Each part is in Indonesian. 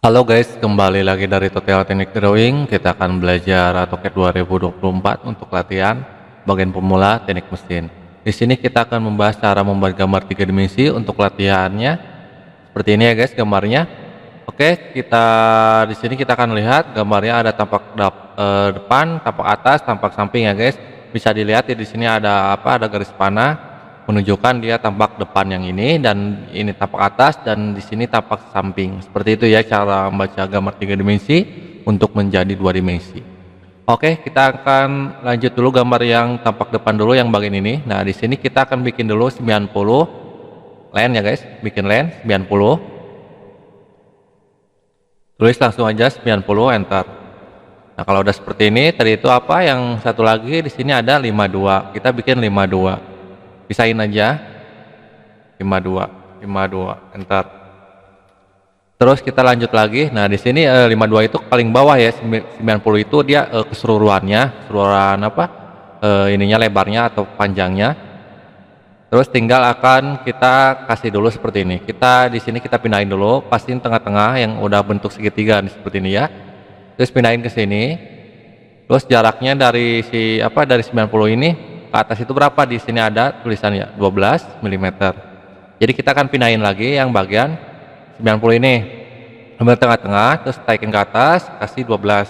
Halo guys, kembali lagi dari Tutorial Teknik Drawing. Kita akan belajar AutoCAD 2024 untuk latihan bagian pemula teknik mesin. Di sini kita akan membahas cara membuat gambar 3 dimensi untuk latihannya. Seperti ini ya guys gambarnya. Oke, di sini kita akan lihat gambarnya ada tampak depan, tampak atas, tampak samping ya guys. Bisa dilihat di sini ada Ada garis panah menunjukkan dia tampak depan yang ini, dan ini tampak atas, dan di sini tampak samping. Seperti itu ya cara membaca gambar 3 dimensi untuk menjadi 2 dimensi. Oke, kita akan lanjut dulu gambar yang tampak depan dulu yang bagian ini. Nah, di sini kita akan bikin dulu 90 line ya guys, bikin line 90. Tulis langsung aja 90, enter. Nah, kalau udah seperti ini, tadi itu yang satu lagi di sini ada 52. Kita bikin 52. Pisahin aja 52, enter. Terus kita lanjut lagi. Nah, di sini 52 itu paling bawah ya, 90 itu dia keseluruhannya, ininya lebarnya atau panjangnya. Terus tinggal akan kita kasih dulu seperti ini. Di sini kita pindahin dulu, pastiin tengah-tengah yang udah bentuk segitiga nih, seperti ini ya. Terus pindahin ke sini. Terus jaraknya dari dari 90 ini ke atas itu berapa? Di sini ada tulisannya 12 mm. Jadi kita akan pindahin lagi yang bagian 90 ini, ambil tengah-tengah, terus taikin ke atas, kasih 12,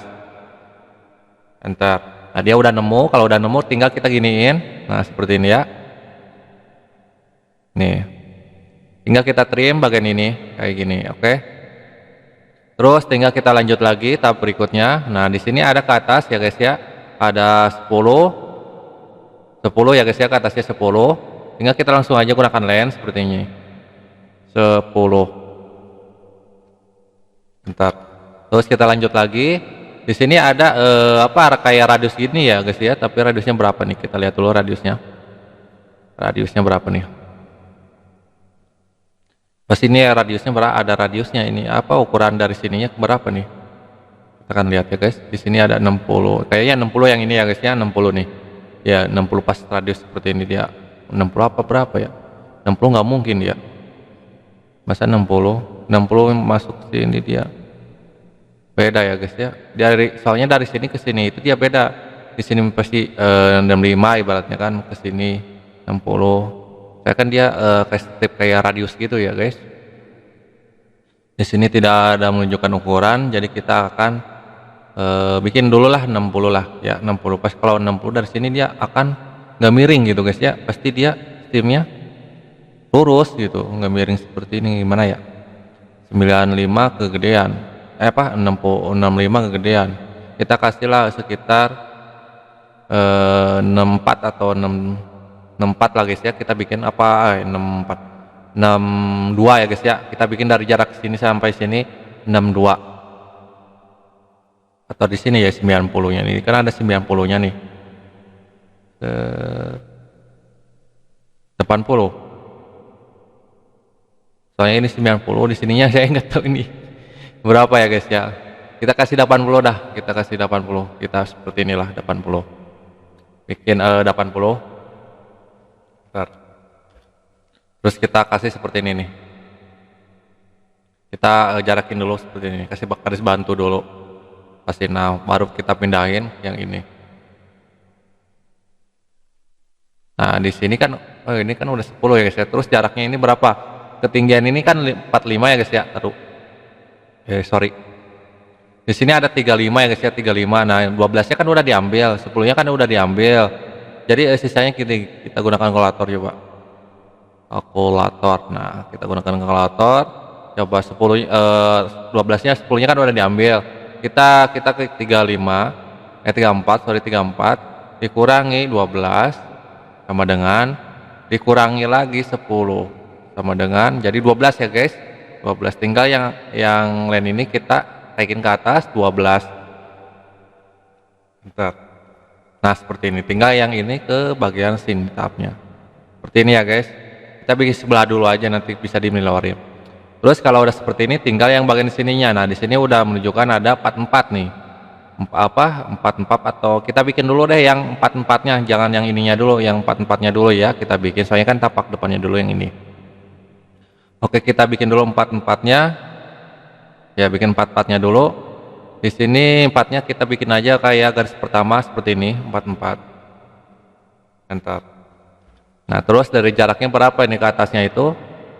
enter. Nah, dia udah nemu. Kalau udah nemu tinggal kita giniin. Nah, seperti ini ya. Nih, tinggal kita trim bagian ini kayak gini. Oke. Terus tinggal kita lanjut lagi tahap berikutnya. Nah, di sini ada ke atas ya guys ya, ada 10 ya guys ya, ke atasnya 10. Tinggal kita langsung aja gunakan lens seperti ini, 10, bentar. Terus kita lanjut lagi. Di sini ada kayak radius gini ya guys ya, tapi radiusnya berapa nih? Kita lihat dulu radiusnya berapa nih. Pas ini ya radiusnya berapa, ada radiusnya ini, ukuran dari sininya berapa nih? Kita akan lihat ya guys. Di sini ada 60, kayaknya 60 yang ini ya guys ya, 60 nih ya. 60 pas radius seperti ini dia 60 berapa ya, 60 nggak mungkin ya, masa 60 masuk sini dia beda ya guys ya. Soalnya dari sini ke sini itu dia beda. Di sini pasti 65 ibaratnya kan, ke sini 60. Saya kan dia kayak strip kayak radius gitu ya guys. Di sini tidak ada menunjukkan ukuran, jadi kita akan bikin dulu lah 60 lah ya, 60. Pas kalau 60 dari sini dia akan nggak miring gitu guys ya, pasti dia stimnya lurus gitu, nggak miring seperti ini. Gimana ya, 95 kegedean, 65 kegedean. Kita kasihlah sekitar 64 atau 64 lah guys ya. Kita bikin 64, 62 ya guys ya. Kita bikin dari jarak sini sampai sini 62, atau di sini ya 90-nya nih, kan ada 90-nya nih, 80. Soalnya ini 90, di sininya saya nggak tahu ini berapa ya guys ya. Kita kasih 80 dah, kita kasih 80. Kita seperti inilah 80. Bikin 80. Bentar. Terus kita kasih seperti ini nih. Kita jarakin dulu seperti ini, kasih garis bantu dulu. Kasih, nah baru kita pindahin yang ini. Nah, di sini kan ini kan udah 10 ya guys ya. Terus jaraknya ini berapa? Ketinggian ini kan 45 ya guys ya. Sorry. Di sini ada 35 ya guys ya, 35. Nah, 12-nya kan udah diambil, 10-nya kan udah diambil. Jadi sisanya kita gunakan kalkulator coba. Kalkulator. Nah, kita gunakan kalkulator. Coba 12-nya 10-nya kan udah diambil. Kita klik 34 dikurangi 12 sama dengan, dikurangi lagi 10 sama dengan, jadi 12 ya guys. 12, tinggal yang lain ini kita naikin ke atas 12. Bentar. Nah, seperti ini. Tinggal yang ini ke bagian sini tahapnya. Seperti ini ya guys. Kita bikin sebelah dulu aja, nanti bisa dimelewari. Terus kalau udah seperti ini tinggal yang bagian sininya. Nah, di sini udah menunjukkan ada 44 nih. 44, atau kita bikin dulu deh yang 44-nya, jangan yang ininya dulu, yang 44-nya dulu ya kita bikin, soalnya kan tapak depannya dulu yang ini. Oke, kita bikin dulu 44-nya. Ya bikin empat-empatnya dulu. Di sini empatnya kita bikin aja kayak garis pertama seperti ini, 44. Enter. Nah, terus dari jaraknya berapa ini ke atasnya itu?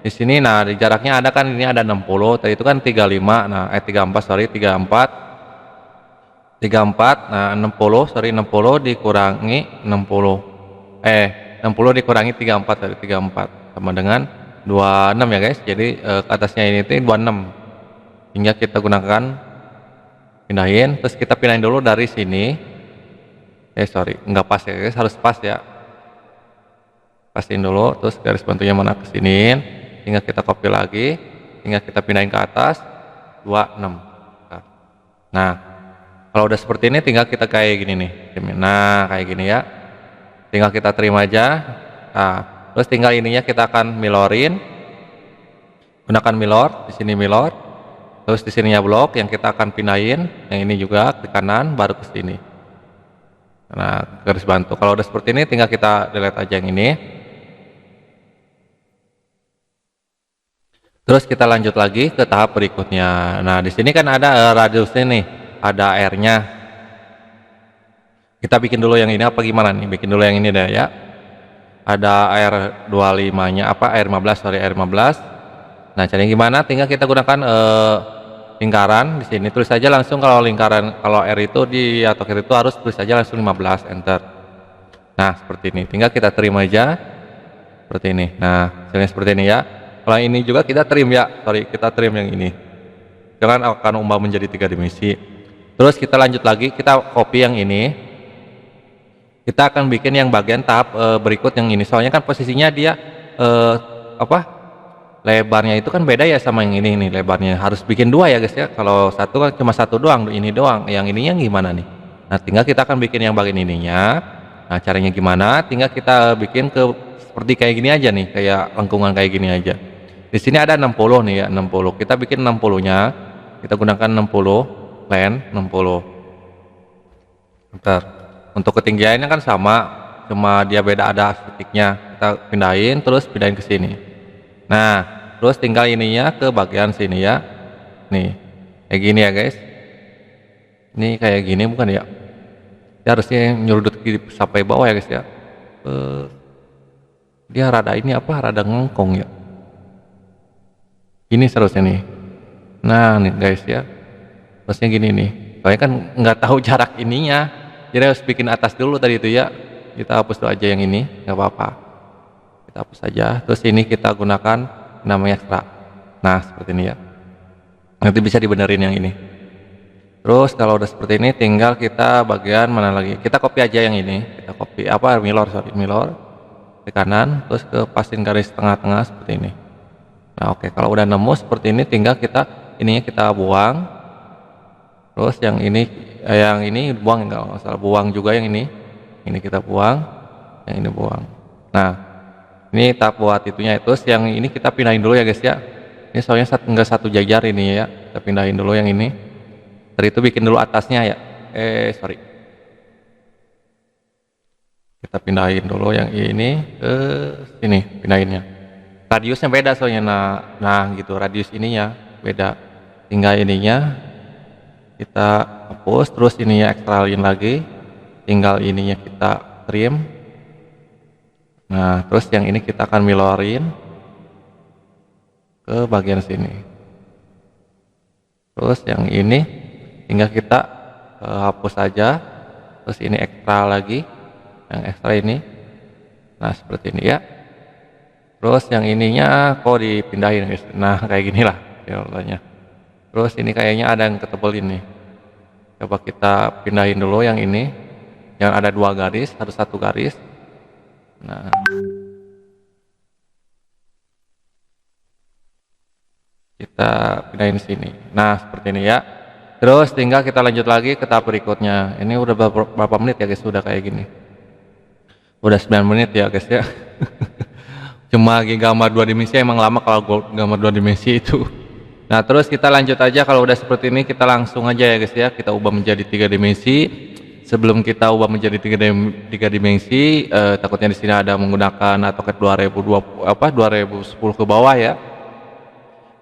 Di sini nah di jaraknya ada kan ini ada 60, tadi itu kan 35. Nah, 34 sorry 34. 34. Nah, 60 sorry 60 dikurangi 60. 60 dikurangi 34 sorry 34 sama dengan 26 ya guys. Jadi ke atasnya ini itu 26. Hingga kita gunakan pindahin, terus kita pindahin dulu dari sini. Sorry, nggak pas ya guys, harus pas ya. Pastiin dulu, terus garis bantunya mana ke sini, tinggal kita copy lagi, tinggal kita pindahin ke atas 26. Nah, kalau udah seperti ini tinggal kita kayak gini nih. Nah, kayak gini ya. Tinggal kita terima aja. Nah, terus tinggal ininya kita akan milorin. Gunakan milor, di sini milor. Terus di sininya blok yang kita akan pindahin, yang ini juga ke kanan baru ke sini. Nah, garis bantu. Kalau udah seperti ini tinggal kita delete aja yang ini. Terus kita lanjut lagi ke tahap berikutnya. Nah, di sini kan ada radiusnya nih, ada R-nya. Kita bikin dulu yang ini apa gimana nih? Bikin dulu yang ini deh ya. Ada R25-nya apa? R15 sorry R15. Nah, caranya gimana? Tinggal kita gunakan lingkaran di sini. Tulis saja langsung kalau lingkaran kalau R itu di atau itu harus tulis saja langsung 15 enter. Nah, seperti ini. Tinggal kita terima aja seperti ini. Nah, hasilnya seperti ini ya. Kalau ini juga kita trim ya, sorry kita trim yang ini. Jangan akan ubah menjadi 3 dimensi. Terus kita lanjut lagi, kita copy yang ini. Kita akan bikin yang bagian tahap berikut yang ini. Soalnya kan posisinya dia lebarnya itu kan beda ya sama yang ini nih lebarnya. Harus bikin 2 ya guys ya. Kalau satu kan cuma satu doang, ini doang. Yang ininya gimana nih? Nah, tinggal kita akan bikin yang bagian ininya. Nah, caranya gimana? Tinggal kita bikin seperti kayak gini aja nih, kayak lengkungan kayak gini aja. Di sini ada 60 nih ya, 60. Kita bikin 60-nya. Kita gunakan 60 len 60. Bentar. Untuk ketinggiannya kan sama, cuma dia beda ada titiknya. Kita pindahin terus pindahin ke sini. Nah, terus tinggal ininya ke bagian sini ya. Nih. Kayak gini ya, guys. Ini kayak gini bukan ya? Dia harusnya nyurudut sampai bawah ya, guys ya. Dia rada ini apa? Rada ngengkong ya. Ini seharusnya nih. Nah nih guys ya, terusnya gini nih. Soalnya kan nggak tahu jarak ininya, jadi harus bikin atas dulu tadi itu ya. Kita hapus dulu aja yang ini, nggak apa-apa. Kita hapus saja. Terus ini kita gunakan namanya ekstra. Nah seperti ini ya. Nanti bisa dibenerin yang ini. Terus kalau udah seperti ini, tinggal kita bagian mana lagi? Kita copy aja yang ini. Kita copy milor ke kanan, terus ke pasin garis tengah-tengah seperti ini. Nah oke, kalau udah nemu seperti ini tinggal ininya kita buang. Terus yang ini buang, enggak salah buang juga yang ini kita buang, yang ini buang. Nah ini tahap buat itunya. Terus yang ini kita pindahin dulu ya guys ya. Ini soalnya enggak satu jajar ini ya, kita pindahin dulu yang ini. Dari itu bikin dulu atasnya ya. Sorry. Kita pindahin dulu yang ini ke sini, pindahinnya. Radiusnya beda soalnya, nah gitu, radius ininya beda. Tinggal ininya kita hapus, terus ininya ekstralin lagi, tinggal ininya kita trim. Nah terus yang ini kita akan milorin ke bagian sini. Terus yang ini tinggal kita hapus aja, terus ini ekstra lagi, yang ekstra ini. Nah seperti ini ya. Terus yang ininya kok dipindahin guys. Nah kayak gini lah contohnya. Terus ini kayaknya ada yang ketebelin nih. Coba kita pindahin dulu yang ini. Yang ada 2 garis, harus 1 garis. Nah. Kita pindahin sini. Nah seperti ini ya. Terus tinggal kita lanjut lagi ke tahap berikutnya. Ini udah berapa menit ya guys, udah kayak gini. Udah 9 menit ya guys ya. Cuma gambar 2 dimensi emang lama kalau gambar 2 dimensi itu. Nah terus kita lanjut aja. Kalau udah seperti ini kita langsung aja ya guys ya, kita ubah menjadi 3 dimensi. Sebelum kita ubah menjadi 3 dimensi, takutnya di sini ada menggunakan AutoCAD 2010 ke bawah ya,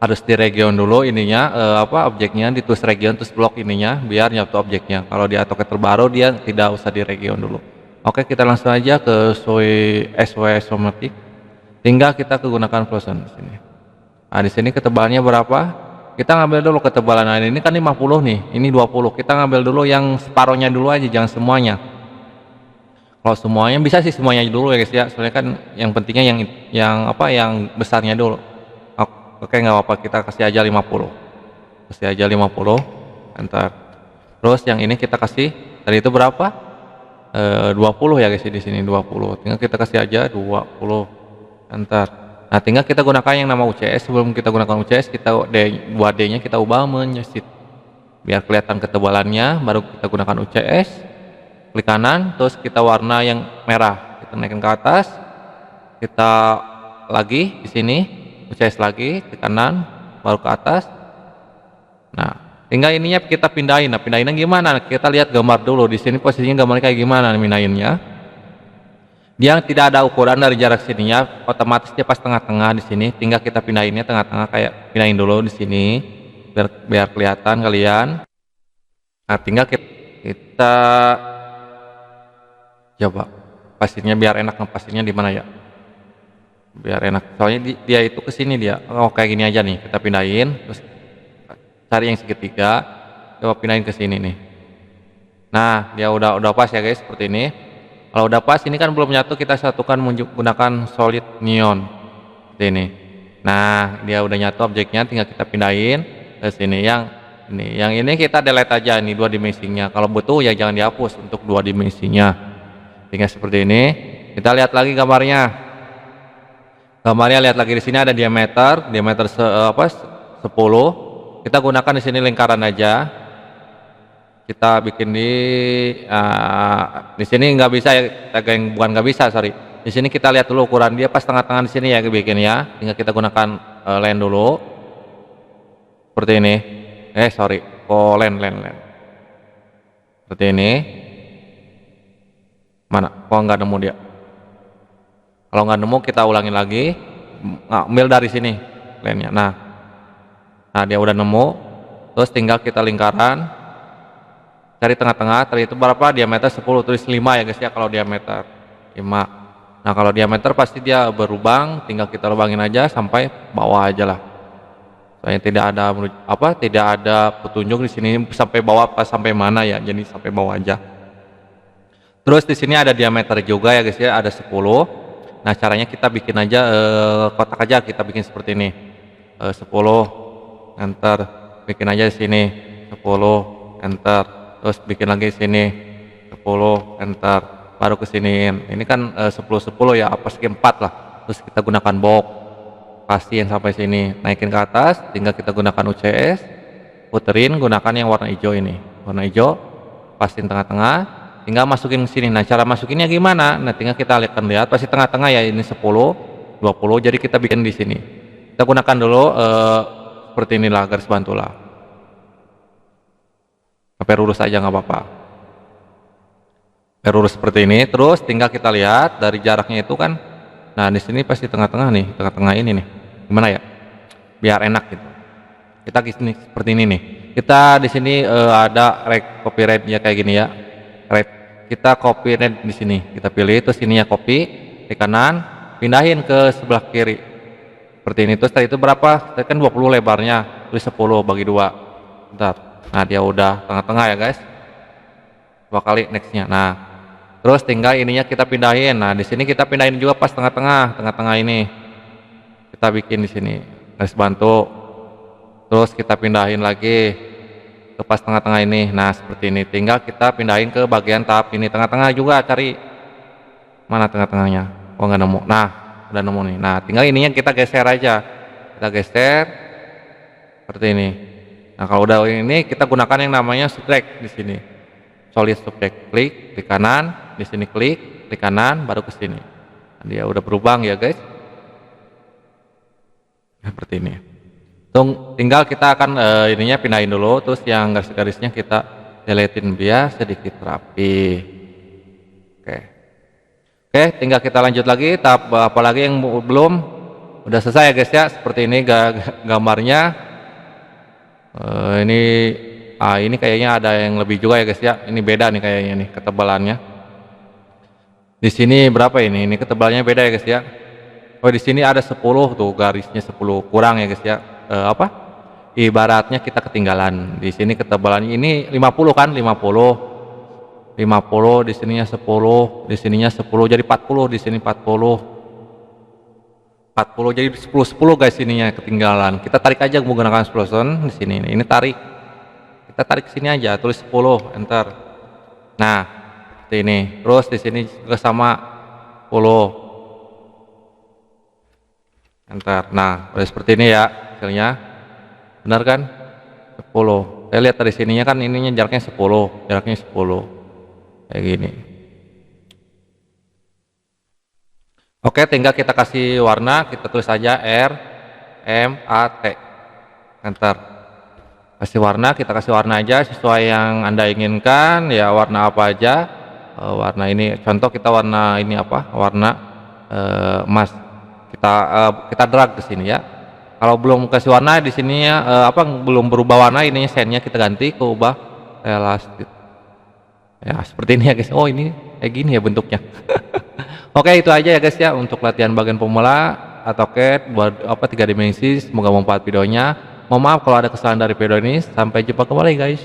harus di region dulu ininya objeknya ditulis region terus blok ininya biar nyatu objeknya. Kalau di AutoCAD terbaru dia tidak usah di region dulu. Oke, kita langsung aja ke SW Somatic. Tinggal kita gunakan frozen di sini. Nah, di sini ketebalannya berapa? Kita ngambil dulu ketebalan. Nah, ini kan 50 nih, ini 20. Kita ngambil dulu yang separohnya dulu aja, jangan semuanya. Kalau semuanya bisa sih semuanya dulu ya guys ya. Soalnya kan yang pentingnya yang besarnya dulu. Oke, nggak apa-apa, kita kasih aja 50. Kasih aja 50. Enter. Terus yang ini kita kasih tadi itu berapa? 20 ya guys di sini 20. Tinggal kita kasih aja 20. Enter. Nah, tinggal kita gunakan yang nama UCS. Sebelum kita gunakan UCS, kita 2D-nya kita ubah menyesit. Biar kelihatan ketebalannya, baru kita gunakan UCS. Klik kanan, terus kita warna yang merah. Kita naikkan ke atas. Kita lagi di sini UCS lagi, klik kanan, baru ke atas. Nah, tinggal ininya kita pindahin. Nah, pindahinnya gimana? Kita lihat gambar dulu. Di sini posisinya gambarnya kayak gimana pindahinnya. Dia tidak ada ukuran dari jarak sininya, otomatis dia pas tengah-tengah di sini. Tinggal kita pindahinnya tengah-tengah, kayak pindahin dulu di sini biar kelihatan kalian. Nah, tinggal kita coba pasirnya biar enak. Pasirnya di mana ya? Biar enak. Soalnya dia itu ke sini dia. Oh, kayak gini aja nih. Kita pindahin, terus cari yang segitiga. Coba pindahin ke sini nih. Nah, dia udah pas ya guys, seperti ini. Kalau udah pas, ini kan belum nyatu, kita satukan menggunakan solid neon seperti ini. Nah, dia udah nyatu objeknya, tinggal kita pindahin ke sini. Yang ini kita delete aja, ini 2 dimensinya. Kalau butuh ya jangan dihapus untuk 2 dimensinya. Tinggal seperti ini. Kita lihat lagi gambarnya. Gambarnya lihat lagi di sini ada diameter 10. Kita gunakan di sini lingkaran aja. Kita bikin di sini nggak bisa ya, bukan nggak bisa, sorry. Di sini kita lihat dulu ukuran dia pas tengah-tengah di sini ya bikin ya. Tinggal kita gunakan line dulu seperti ini. Line seperti ini. Mana? Kok nggak nemu dia? Kalau nggak nemu kita ulangin lagi. Ambil dari sini line-nya. Nah dia udah nemu. Terus tinggal kita lingkaran. Cari tengah-tengah, tadi itu berapa? Diameter 10, tulis 5 ya guys ya kalau diameter 5. Nah, kalau diameter pasti dia berlubang, tinggal kita lubangin aja sampai bawah aja lah. Soalnya tidak ada petunjuk di sini sampai bawah apa sampai mana ya, jadi sampai bawah aja. Terus di sini ada diameter juga ya guys ya, ada 10. Nah, caranya kita bikin aja kotak aja, kita bikin seperti ini. 10 enter, bikin aja di sini 10 enter. Terus bikin lagi sini 10 enter, baru ke sini. Ini kan 10 ya, apa segi 4 lah. Terus kita gunakan box, pastiin sampai sini, naikin ke atas. Tinggal kita gunakan UCS, puterin, gunakan yang warna hijau ini. Warna hijau, pastiin tengah-tengah. Tinggal masukin ke sini. Nah, cara masukinnya gimana? Nah, tinggal kita lihat pasti tengah-tengah ya. Ini 10, 20. Jadi kita bikin di sini. Kita gunakan dulu seperti inilah garis bantulah. Sampai lurus aja nggak apa-apa. Lurus seperti ini. Terus tinggal kita lihat dari jaraknya itu kan. Nah, di sini pasti tengah-tengah nih, tengah-tengah ini nih. Gimana ya? Biar enak gitu. Kita gini seperti ini nih. Kita di sini ada copyright ya kayak gini ya. Kita copyright di sini. Kita pilih terus ininya copy, klik kanan, pindahin ke sebelah kiri. Seperti ini. Terus tadi itu berapa? Tadi kan 20 lebarnya. Tulis 10 bagi 2. Bentar. Nah, dia udah tengah-tengah ya guys. 2 kali nextnya. Nah, terus tinggal ininya kita pindahin. Nah, di sini kita pindahin juga pas tengah-tengah ini. Kita bikin di sini garis bantu. Terus kita pindahin lagi ke pas tengah-tengah ini. Nah, seperti ini. Tinggal kita pindahin ke bagian tahap ini. Tengah-tengah juga cari. Mana tengah-tengahnya? Oh, nggak nemu. Nah, udah nemu nih. Nah, tinggal ininya kita geser aja. Kita geser seperti ini. Nah, kalau udah ini kita gunakan yang namanya subtract di sini. Solid subtract, klik kanan, di sini klik kanan, baru ke sini. Nah, dia udah berubah ya guys. Seperti ini. Tinggal kita akan ininya pindahin dulu, terus yang garis-garisnya kita deletein biar sedikit rapi. Oke, tinggal kita lanjut lagi tahap apa lagi yang belum. Udah selesai ya guys ya, seperti ini gambarnya. Ini ini kayaknya ada yang lebih juga ya guys ya. Ini beda nih kayaknya nih ketebalannya. Di sini berapa ini? Ini ketebalannya beda ya guys ya. Oh, di sini ada 10 tuh, garisnya 10 kurang ya guys ya. Apa? Ibaratnya kita ketinggalan. Di sini ketebalannya ini 50 kan, 50 di sininya 10, di sininya 10 jadi 40, di sini 40 jadi 10 guys, ininya ketinggalan. Kita tarik aja menggunakan splosion di sini. Ini tarik. Kita tarik sini aja, tulis 10, enter. Nah, seperti ini. Terus di sini juga sama 10. Enter. Nah, udah seperti ini ya hasilnya. Benar kan? 10. Saya lihat dari sininya kan ininya jaraknya 10, jaraknya 10. Kayak gini. Oke, tinggal kita kasih warna, kita tulis saja R M A T. Enter. Kasih warna, kita kasih warna aja sesuai yang Anda inginkan, ya warna apa aja. Warna ini contoh kita warna ini apa? Warna emas. Kita drag ke sini ya. Kalau belum kasih warna di sini belum berubah warna, ininya sennya kita ganti ke ubah elastis. Ya, seperti ini ya guys. Oh, ini kayak gini ya bentuknya. Oke, itu aja ya guys ya untuk latihan bagian pemula AutoCAD buat 3 dimensi. Semoga bermanfaat videonya. Mohon maaf kalau ada kesalahan dari video ini. Sampai jumpa kembali guys.